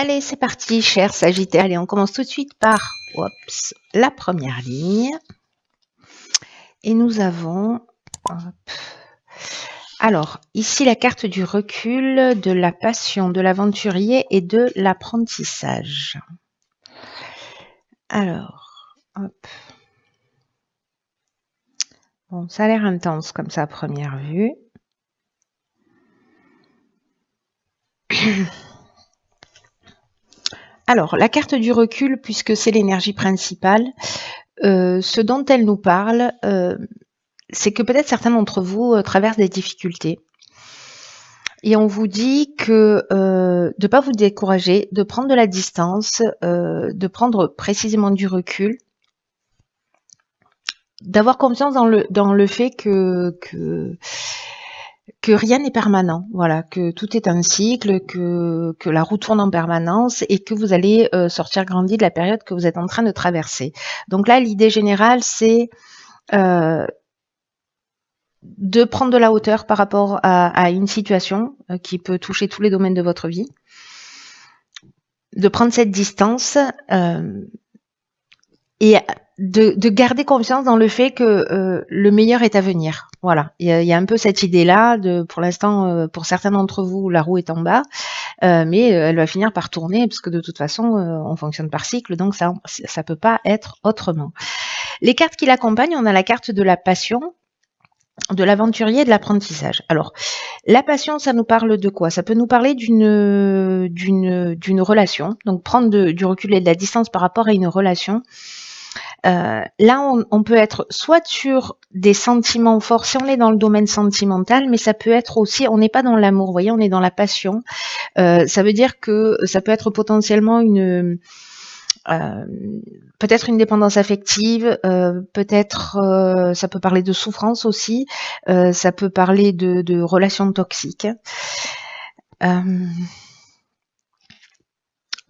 Allez, c'est parti, chers Sagittaires. Allez, on commence tout de suite par la première ligne. Et nous avons... Alors, ici, la carte du recul, de la passion, de l'aventurier et de l'apprentissage. Alors, hop. Bon, ça a l'air intense comme ça à première vue. Alors, la carte du recul, puisque c'est l'énergie principale, ce dont elle nous parle, c'est que peut-être certains d'entre vous traversent des difficultés. Et on vous dit que de ne pas vous décourager, de prendre de la distance, de prendre précisément du recul, d'avoir confiance dans le fait que rien n'est permanent, voilà, que tout est un cycle, que la roue tourne en permanence et que vous allez sortir grandi de la période que vous êtes en train de traverser. Donc là, l'idée générale, c'est de prendre de la hauteur par rapport à une situation qui peut toucher tous les domaines de votre vie, de prendre cette distance et de garder confiance dans le fait que le meilleur est à venir. Voilà, il y a un peu cette idée-là, pour l'instant, pour certains d'entre vous, la roue est en bas, mais elle va finir par tourner, parce que de toute façon, on fonctionne par cycle, donc ça peut pas être autrement. Les cartes qui l'accompagnent, on a la carte de la passion, de l'aventurier et de l'apprentissage. Alors, la passion, ça nous parle de quoi? Ça peut nous parler d'une relation, donc prendre du recul et de la distance par rapport à une relation. Là, on peut être soit sur des sentiments forts, si on est dans le domaine sentimental, mais ça peut être aussi, on n'est pas dans l'amour, vous voyez, on est dans la passion. Ça veut dire que ça peut être potentiellement peut-être une dépendance affective, peut-être ça peut parler de souffrance aussi, ça peut parler de relations toxiques.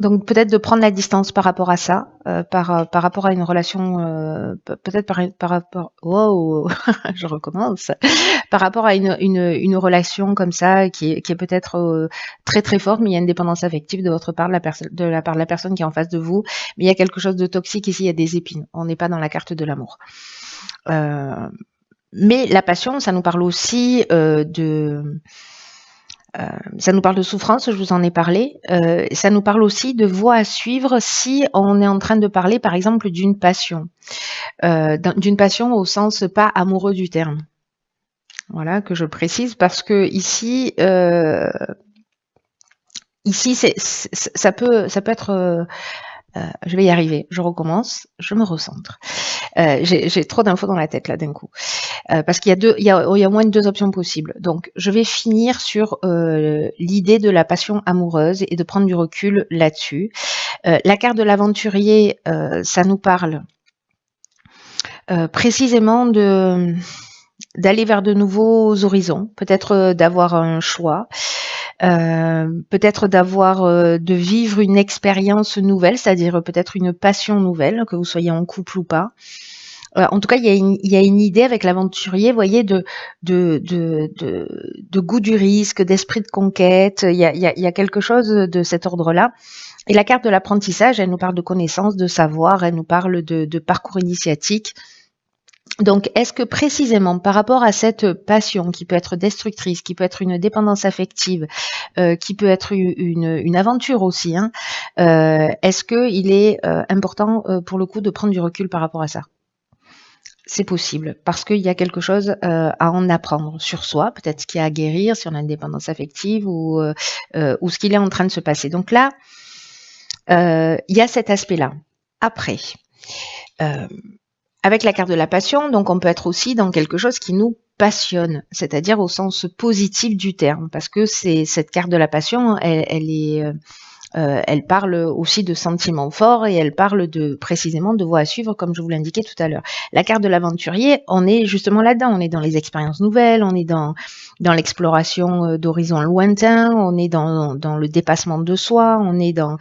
Donc peut-être de prendre la distance par rapport à ça, par rapport à une relation, peut-être par rapport, wow, je recommence, par rapport à une relation comme ça qui est peut-être très très forte, mais il y a une dépendance affective de votre part, de la part de la personne qui est en face de vous, mais il y a quelque chose de toxique ici, il y a des épines, on n'est pas dans la carte de l'amour. Mais la passion, ça nous parle aussi ça nous parle de souffrance, je vous en ai parlé. Ça nous parle aussi de voies à suivre si on est en train de parler, par exemple, d'une passion. D'une passion au sens pas amoureux du terme. Voilà, que je précise, parce que ici, ça peut être... je vais y arriver, je recommence, je me recentre. J'ai trop d'infos dans la tête là d'un coup, parce qu'il y a au moins deux options possibles. Donc je vais finir sur l'idée de la passion amoureuse et de prendre du recul là-dessus. La carte de l'aventurier, ça nous parle précisément d'aller vers de nouveaux horizons, peut-être d'avoir un choix. Peut-être de vivre une expérience nouvelle, c'est-à-dire peut-être une passion nouvelle, que vous soyez en couple ou pas. En tout cas, il y a une idée avec l'aventurier, vous voyez, de goût du risque, d'esprit de conquête. Il y a quelque chose de cet ordre-là. Et la carte de l'apprentissage, elle nous parle de connaissances, de savoir, elle nous parle de parcours initiatique. Donc, est-ce que précisément par rapport à cette passion qui peut être destructrice, qui peut être une dépendance affective, qui peut être une aventure aussi, hein, est-ce qu'il est important pour le coup de prendre du recul par rapport à ça? C'est possible, parce qu'il y a quelque chose à en apprendre sur soi, peut-être ce qu'il y a à guérir, si on a une dépendance affective ou ce qu'il est en train de se passer. Donc là, il y a cet aspect-là. Après, avec la carte de la passion, donc on peut être aussi dans quelque chose qui nous passionne, c'est-à-dire au sens positif du terme, parce que cette carte de la passion, elle parle aussi de sentiments forts et elle parle précisément de voies à suivre, comme je vous l'indiquais tout à l'heure. La carte de l'aventurier, on est justement là-dedans, on est dans les expériences nouvelles, on est dans l'exploration d'horizons lointains, on est dans le dépassement de soi, on est dans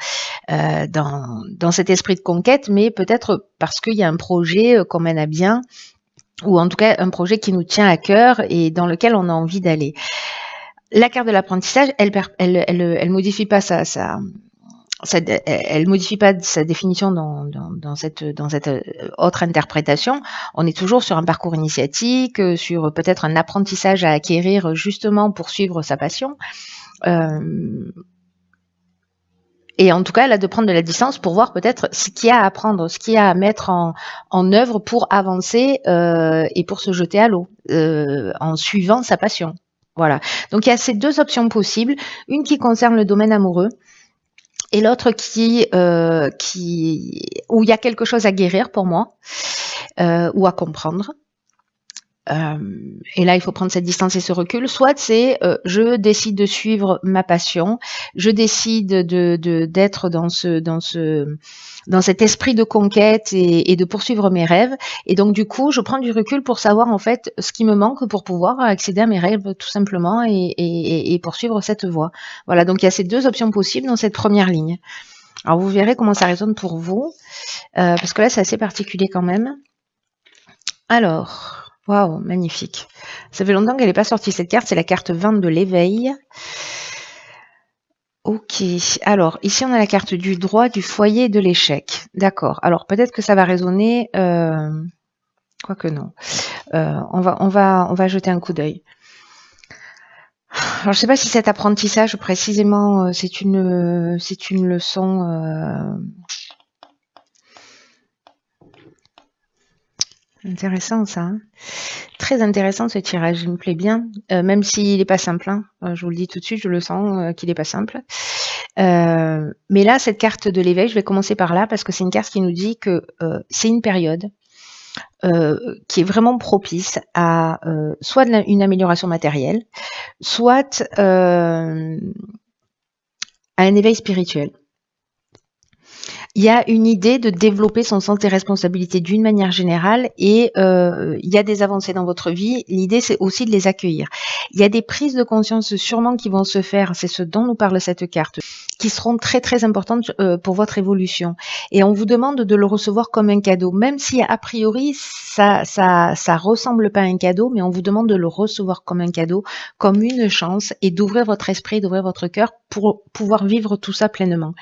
cet esprit de conquête, mais peut-être parce qu'il y a un projet qu'on mène à bien, ou en tout cas un projet qui nous tient à cœur et dans lequel on a envie d'aller. La carte de l'apprentissage, elle modifie pas elle modifie pas sa définition dans cette autre interprétation. On est toujours sur un parcours initiatique, sur peut-être un apprentissage à acquérir justement pour suivre sa passion. Et en tout cas, elle a de prendre de la distance pour voir peut-être ce qu'il y a à apprendre, ce qu'il y a à mettre en œuvre pour avancer et pour se jeter à l'eau en suivant sa passion. Voilà. Donc il y a ces deux options possibles, une qui concerne le domaine amoureux et l'autre où il y a quelque chose à guérir pour moi ou à comprendre. Et là, il faut prendre cette distance et ce recul. Soit c'est je décide de suivre ma passion, je décide d'être dans cet esprit de conquête et de poursuivre mes rêves. Et donc du coup, je prends du recul pour savoir en fait ce qui me manque pour pouvoir accéder à mes rêves tout simplement et poursuivre cette voie. Voilà. Donc il y a ces deux options possibles dans cette première ligne. Alors vous verrez comment ça résonne pour vous, parce que là c'est assez particulier quand même. Alors. Waouh, magnifique. Ça fait longtemps qu'elle n'est pas sortie cette carte, c'est la carte 20 de l'éveil. Ok, alors ici on a la carte du droit, du foyer et de l'échec. D'accord, alors peut-être que ça va résonner, quoique non. On va jeter un coup d'œil. Alors je ne sais pas si cet apprentissage précisément c'est une leçon intéressant ça. Hein. Très intéressant ce tirage, il me plaît bien, même s'il n'est pas simple. Hein. Je vous le dis tout de suite, je le sens qu'il n'est pas simple. Mais là, cette carte de l'éveil, je vais commencer par là parce que c'est une carte qui nous dit que c'est une période qui est vraiment propice à soit une amélioration matérielle, soit à un éveil spirituel. Il y a une idée de développer son sens des responsabilités d'une manière générale et il y a des avancées dans votre vie. L'idée, c'est aussi de les accueillir. Il y a des prises de conscience sûrement qui vont se faire, c'est ce dont nous parle cette carte, qui seront très très importantes pour votre évolution. Et on vous demande de le recevoir comme un cadeau, même si a priori ça ressemble pas à un cadeau, mais on vous demande de le recevoir comme un cadeau, comme une chance et d'ouvrir votre esprit, d'ouvrir votre cœur pour pouvoir vivre tout ça pleinement.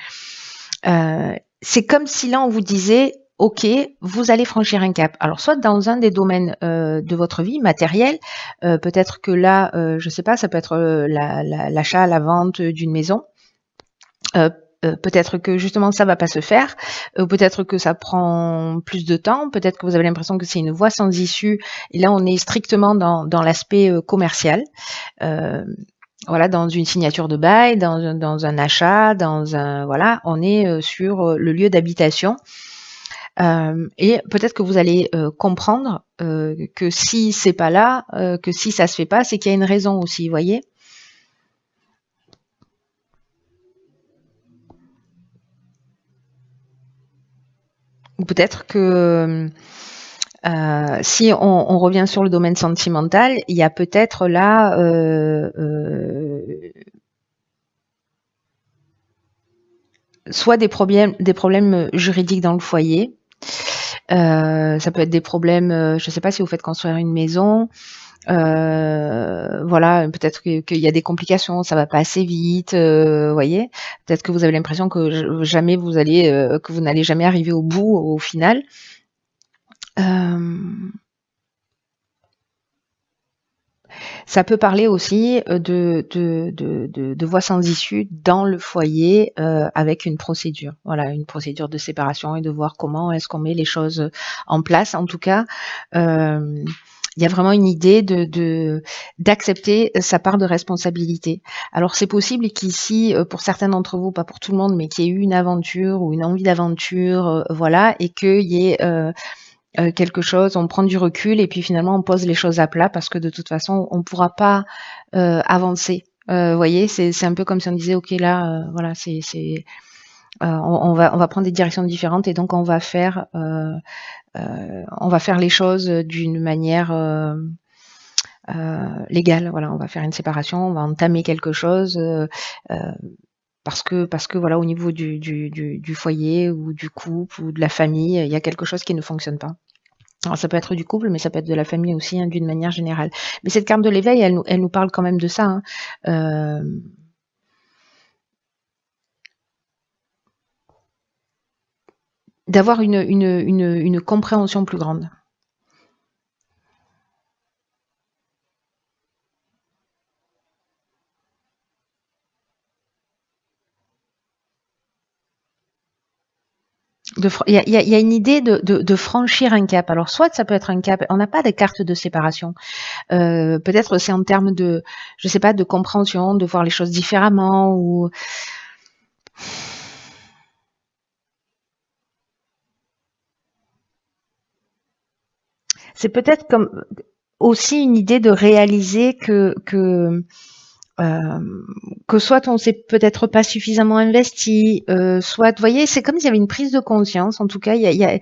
C'est comme si là on vous disait ok, vous allez franchir un cap. Alors soit dans un des domaines de votre vie matériel, peut-être que là, je sais pas, ça peut être l'achat, la vente d'une maison. Peut-être que justement ça va pas se faire, peut-être que ça prend plus de temps, peut-être que vous avez l'impression que c'est une voie sans issue. Et là on est strictement dans l'aspect commercial. Voilà, dans une signature de bail, dans un achat, voilà, on est sur le lieu d'habitation. Et peut-être que vous allez comprendre que si c'est pas là, que si ça se fait pas, c'est qu'il y a une raison aussi, vous voyez. Ou peut-être que si on revient sur le domaine sentimental, il y a peut-être là soit des problèmes juridiques dans le foyer. Ça peut être des problèmes, je ne sais pas si vous faites construire une maison. Voilà, peut-être qu'il y a des complications, ça va pas assez vite, voyez. Peut-être que vous avez l'impression que jamais que vous n'allez jamais arriver au bout au final. Ça peut parler aussi de voies sans issue dans le foyer avec une procédure. Voilà, une procédure de séparation et de voir comment est-ce qu'on met les choses en place. En tout cas, il y a vraiment une idée d'accepter sa part de responsabilité. Alors c'est possible qu'ici, pour certains d'entre vous, pas pour tout le monde, mais qu'il y ait eu une aventure ou une envie d'aventure, voilà, et qu'il y ait quelque chose, on prend du recul et puis finalement on pose les choses à plat parce que de toute façon on pourra pas avancer. Vous voyez, c'est un peu comme si on disait ok là, voilà, on va prendre des directions différentes et donc on va faire les choses d'une manière légale. Voilà, on va faire une séparation, on va entamer quelque chose. Parce que voilà, au niveau du foyer ou du couple ou de la famille, il y a quelque chose qui ne fonctionne pas. Alors ça peut être du couple, mais ça peut être de la famille aussi, hein, d'une manière générale. Mais cette carte de l'éveil, elle nous parle quand même de ça. Hein. d'avoir une compréhension plus grande. Il y a une idée de franchir un cap. Alors, soit ça peut être un cap, on n'a pas de carte de séparation. Peut-être c'est en termes de, je sais pas, de compréhension, de voir les choses différemment, ou c'est peut-être comme aussi une idée de réaliser euh, que soit on s'est peut-être pas suffisamment investi, soit, vous voyez, c'est comme s'il y avait une prise de conscience. En tout cas, il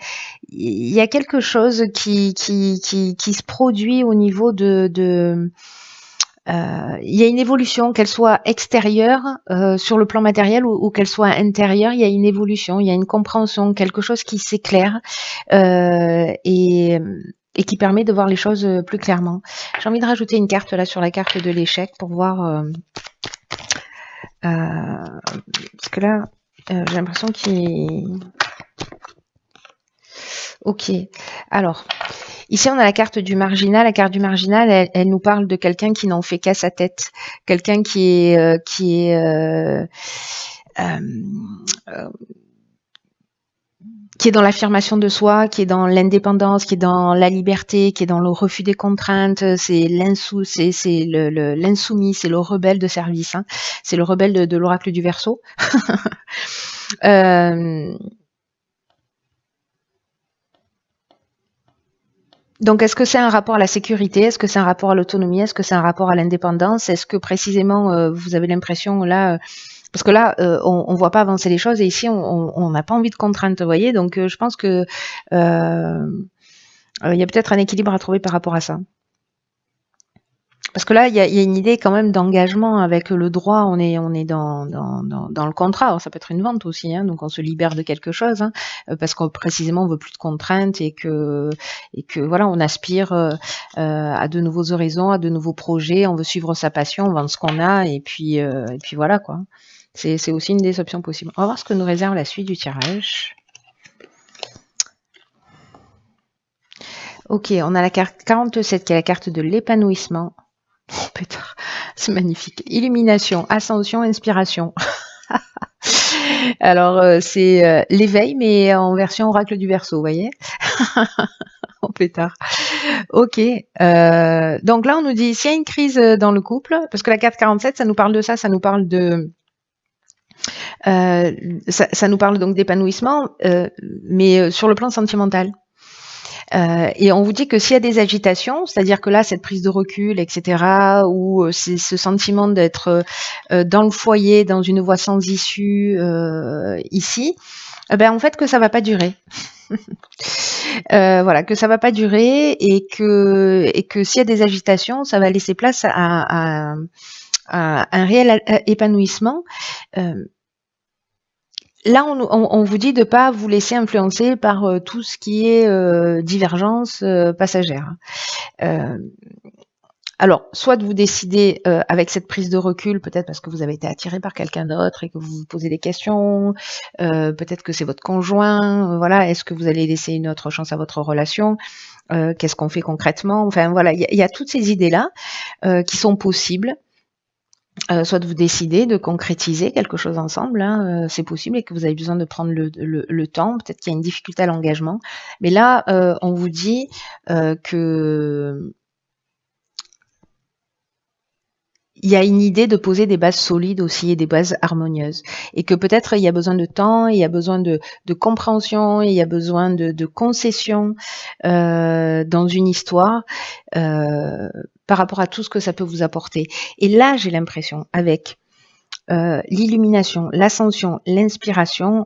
y a quelque chose qui se produit au niveau il y a une évolution, qu'elle soit extérieure sur le plan matériel ou qu'elle soit intérieure. Il y a une évolution, il y a une compréhension, quelque chose qui s'éclaire euh, et, et qui permet de voir les choses plus clairement. J'ai envie de rajouter une carte là sur la carte de l'échec pour voir parce que là j'ai l'impression qu'il. Ok. Alors, ici, on a la carte du marginal. La carte du marginal, elle nous parle de quelqu'un qui n'en fait qu'à sa tête, quelqu'un euh, qui est dans l'affirmation de soi, qui est dans l'indépendance, qui est dans la liberté, qui est dans le refus des contraintes. C'est l'insoumis, c'est le rebelle de service. Hein. C'est le rebelle de l'oracle du Verseau. Donc, est-ce que c'est un rapport à la sécurité? Est-ce que c'est un rapport à l'autonomie? Est-ce que c'est un rapport à l'indépendance? Est-ce que précisément vous avez l'impression là, parce que là on voit pas avancer les choses et ici on n'a pas envie de contraintes, vous voyez? Donc je pense que il y a peut-être un équilibre à trouver par rapport à ça. Parce que là, il y a une idée quand même d'engagement avec le droit. On est dans le contrat. Alors, ça peut être une vente aussi, hein, donc on se libère de quelque chose, hein, parce qu'on précisément on veut plus de contraintes et que voilà, on aspire à de nouveaux horizons, à de nouveaux projets. On veut suivre sa passion, on vend ce qu'on a et puis voilà quoi. C'est aussi une des options possibles. On va voir ce que nous réserve la suite du tirage. Ok, on a la carte 47 qui est la carte de l'épanouissement. Oh, pétard, c'est magnifique. Illumination, ascension, inspiration. Alors, c'est l'éveil, mais en version oracle du Verseau, vous voyez. Oh, pétard. Ok. Donc là, on nous dit s'il y a une crise dans le couple, parce que la carte 47, ça nous parle de ça, ça nous parle de... ça nous parle donc d'épanouissement, mais sur le plan sentimental. Et on vous dit que s'il y a des agitations, c'est-à-dire que là, cette prise de recul, etc., ou c'est ce sentiment d'être dans le foyer, dans une voie sans issue ici, ben en fait que ça va pas durer. Voilà, que ça va pas durer et que s'il y a des agitations, ça va laisser place à un réel épanouissement. Là, on vous dit de pas vous laisser influencer par tout ce qui est divergence passagère. Alors, soit de vous décider avec cette prise de recul, peut-être parce que vous avez été attiré par quelqu'un d'autre et que vous vous posez des questions, peut-être que c'est votre conjoint, voilà, est-ce que vous allez laisser une autre chance à votre relation, qu'est-ce qu'on fait concrètement, enfin voilà, il y a toutes ces idées-là qui sont possibles. Soit de vous décider de concrétiser quelque chose ensemble, hein, c'est possible et que vous avez besoin de prendre le temps. Peut-être qu'il y a une difficulté à l'engagement. Mais là, on vous dit que il y a une idée de poser des bases solides aussi et des bases harmonieuses. Et que peut-être il y a besoin de temps, il y a besoin de compréhension, il y a besoin de concession dans une histoire par rapport à tout ce que ça peut vous apporter. Et là, j'ai l'impression, avec l'illumination, l'ascension, l'inspiration,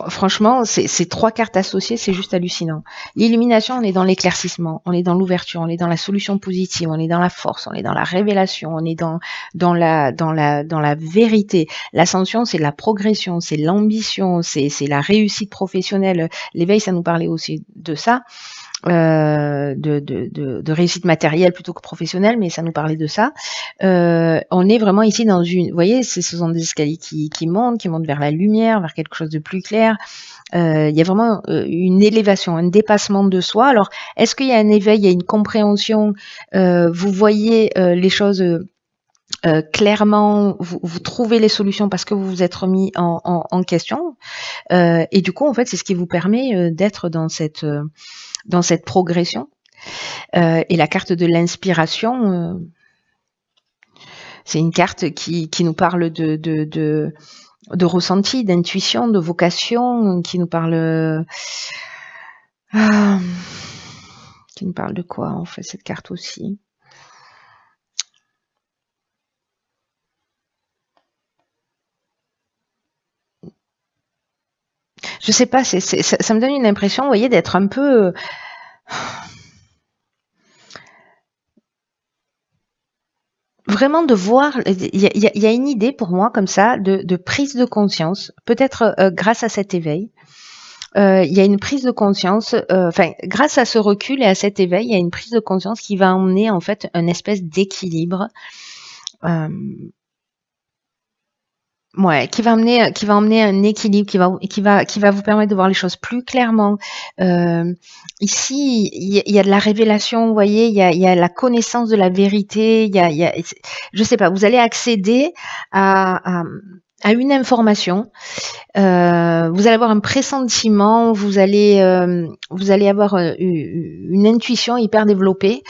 franchement, ces trois cartes associées, c'est juste hallucinant. L'illumination, on est dans l'éclaircissement, on est dans l'ouverture, on est dans la solution positive, on est dans la force, on est dans la révélation, on est dans la vérité. L'ascension, c'est la progression, c'est l'ambition, c'est la réussite professionnelle. L'éveil, ça nous parlait aussi de ça. de réussite matérielle plutôt que professionnelle, mais ça nous parlait de ça. On est vraiment ici dans une, vous voyez, ce sont des escaliers qui montent vers la lumière, vers quelque chose de plus clair. Il y a vraiment une élévation, un dépassement de soi. Alors, est-ce qu'il y a un éveil, il y a une compréhension, vous voyez les choses clairement, vous trouvez les solutions parce que vous vous êtes remis en question. Et du coup, en fait, c'est ce qui vous permet d'être dans cette progression. Et la carte de l'inspiration, c'est une carte qui nous parle de ressenti, d'intuition, de vocation, qui nous parle de quoi en fait cette carte aussi? Je sais pas, ça me donne une impression, vous voyez, d'être un peu vraiment de voir, il y a une idée pour moi comme ça de prise de conscience, peut-être grâce à cet éveil. Il y a une prise de conscience, enfin, grâce à ce recul et à cet éveil, il y a une prise de conscience qui va emmener en fait une espèce d'équilibre. Ouais, qui va emmener un équilibre, qui va vous permettre de voir les choses plus clairement. Ici, il y a de la révélation, vous voyez, il y a la connaissance de la vérité, je sais pas, vous allez accéder à une information, vous allez avoir un pressentiment, vous allez avoir une intuition hyper développée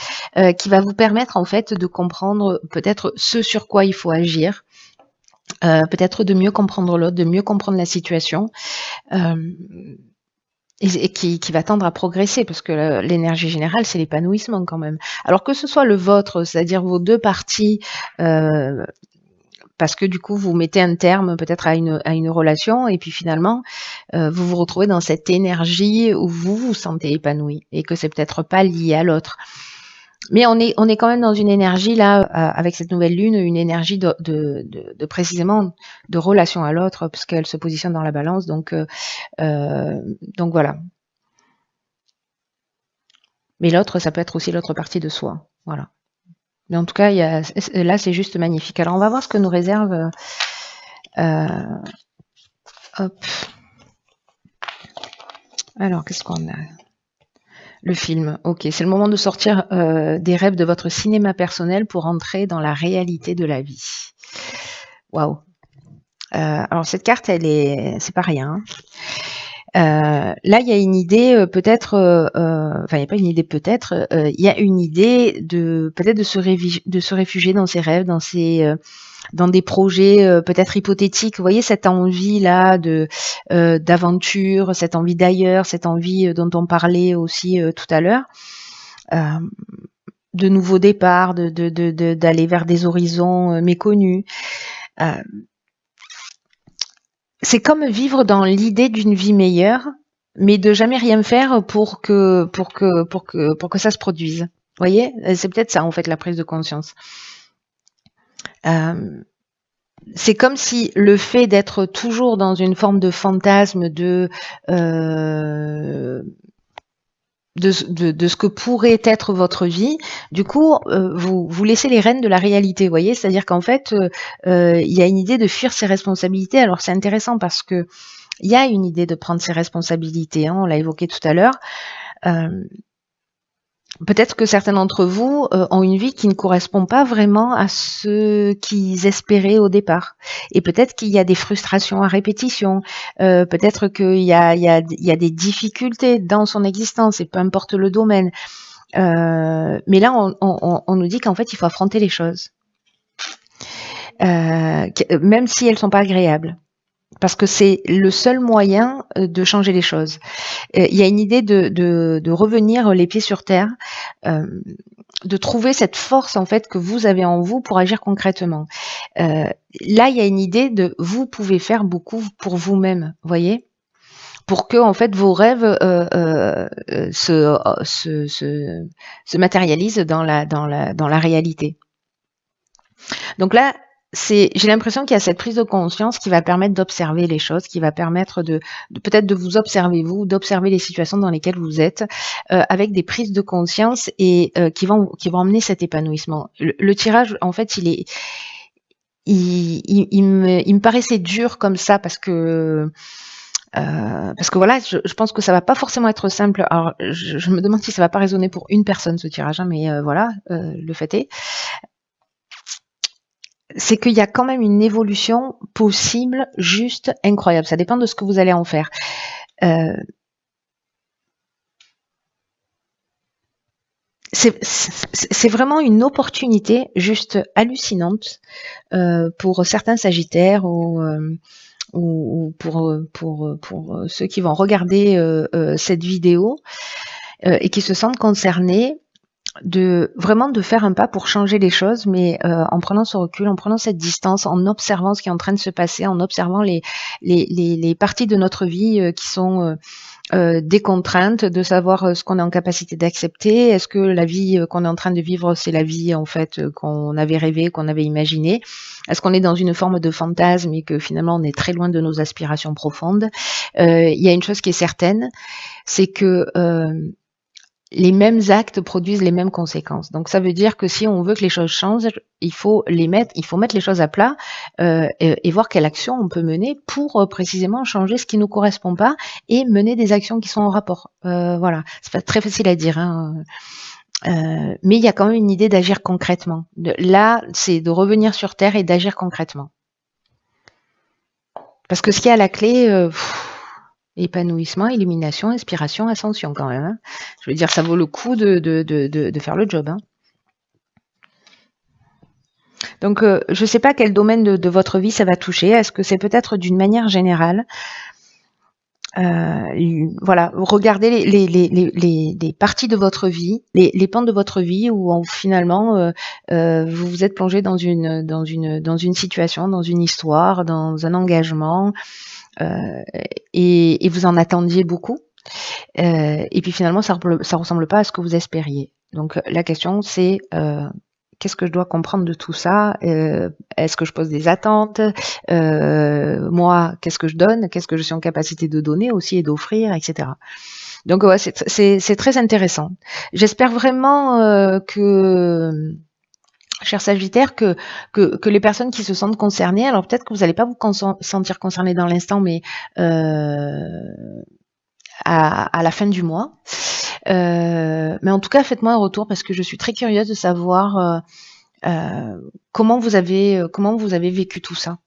qui va vous permettre en fait de comprendre peut-être ce sur quoi il faut agir. Peut-être de mieux comprendre l'autre, de mieux comprendre la situation, et qui va tendre à progresser, parce que l'énergie générale, c'est l'épanouissement quand même. Alors que ce soit le vôtre, c'est-à-dire vos deux parties, parce que du coup, vous mettez un terme peut-être à une relation, et puis finalement, vous vous retrouvez dans cette énergie où vous vous sentez épanoui, et que c'est peut-être pas lié à l'autre. Mais on est quand même dans une énergie là, avec cette nouvelle lune, une énergie de précisément de relation à l'autre, puisqu'elle se positionne dans la balance. Donc voilà. Mais l'autre, ça peut être aussi l'autre partie de soi. Voilà. Mais en tout cas, là, c'est juste magnifique. Alors, on va voir ce que nous réserve. Hop. Alors, qu'est-ce qu'on a? Le film. Ok, c'est le moment de sortir des rêves de votre cinéma personnel pour entrer dans la réalité de la vie. Waouh. Alors cette carte, c'est pas rien. Là, il y a une idée peut-être, enfin il n'y a pas une idée peut-être, il y a une idée de peut-être de se réfugier dans ses rêves, dans des projets peut-être hypothétiques. Vous voyez cette envie là d'aventure, cette envie d'ailleurs, cette envie dont on parlait aussi tout à l'heure. De nouveaux départs, d'aller vers des horizons méconnus. C'est comme vivre dans l'idée d'une vie meilleure, mais de jamais rien faire pour que ça se produise. Vous voyez, c'est peut-être ça en fait la prise de conscience. C'est comme si le fait d'être toujours dans une forme de fantasme de ce que pourrait être votre vie, du coup, vous laissez les rênes de la réalité, vous voyez, c'est-à-dire qu'en fait, il y a une idée de fuir ses responsabilités. Alors c'est intéressant parce que il y a une idée de prendre ses responsabilités, hein, on l'a évoqué tout à l'heure. Peut-être que certains d'entre vous ont une vie qui ne correspond pas vraiment à ce qu'ils espéraient au départ. Et peut-être qu'il y a des frustrations à répétition. Peut-être qu'il y a des difficultés dans son existence, et peu importe le domaine. Mais là, on nous dit qu'en fait, il faut affronter les choses. Même si elles sont pas agréables. Parce que c'est le seul moyen de changer les choses. Il y a une idée de revenir les pieds sur terre, de trouver cette force en fait que vous avez en vous pour agir concrètement. Là, il y a une idée de vous pouvez faire beaucoup pour vous-même, voyez, pour que en fait vos rêves se matérialisent dans la réalité. Donc là, j'ai l'impression qu'il y a cette prise de conscience qui va permettre d'observer les choses, qui va permettre de peut-être de vous observer vous, d'observer les situations dans lesquelles vous êtes, avec des prises de conscience et qui vont emmener cet épanouissement. Le tirage, en fait, il me paraissait dur comme ça parce que voilà, je pense que ça va pas forcément être simple. Alors, je me demande si ça va pas résonner pour une personne ce tirage, hein, mais voilà, le fait est. C'est qu'il y a quand même une évolution possible, juste incroyable. Ça dépend de ce que vous allez en faire. Euh, c'est vraiment une opportunité juste hallucinante pour certains Sagittaires ou pour ceux qui vont regarder cette vidéo et qui se sentent concernés de faire un pas pour changer les choses, mais en prenant ce recul, en prenant cette distance, en observant ce qui est en train de se passer, en observant les parties de notre vie qui sont des contraintes, de savoir ce qu'on est en capacité d'accepter. Est-ce que la vie qu'on est en train de vivre, c'est la vie en fait qu'on avait rêvé, qu'on avait imaginé? Est-ce qu'on est dans une forme de fantasme et que finalement on est très loin de nos aspirations profondes? Il y a une chose qui est certaine, c'est que les mêmes actes produisent les mêmes conséquences. Donc ça veut dire que si on veut que les choses changent, il faut mettre les choses à plat et voir quelle action on peut mener pour précisément changer ce qui nous correspond pas et mener des actions qui sont en rapport. Voilà, c'est pas très facile à dire, hein. Mais il y a quand même une idée d'agir concrètement. Là, c'est de revenir sur Terre et d'agir concrètement. Parce que ce qui est à la clé, épanouissement, illumination, inspiration, ascension quand même, hein. Je veux dire, ça vaut le coup de faire le job, hein. Donc, je ne sais pas quel domaine de votre vie ça va toucher. Est-ce que c'est peut-être d'une manière générale? Voilà, regardez les parties de votre vie, les pans de votre vie où finalement vous vous êtes plongé dans une situation, dans une histoire, dans un engagement, et vous en attendiez beaucoup. Et puis finalement, ça ressemble pas à ce que vous espériez. Donc la question, c'est qu'est-ce que je dois comprendre de tout ça? Est-ce que je pose des attentes? Moi, qu'est-ce que je donne? Qu'est-ce que je suis en capacité de donner aussi et d'offrir, etc. Donc ouais, c'est très intéressant. J'espère vraiment chers Sagittaires, que les personnes qui se sentent concernées, alors peut-être que vous n'allez pas vous sentir concerné dans l'instant, mais à la fin du mois. Mais en tout cas, faites-moi un retour parce que je suis très curieuse de savoir comment vous avez vécu tout ça.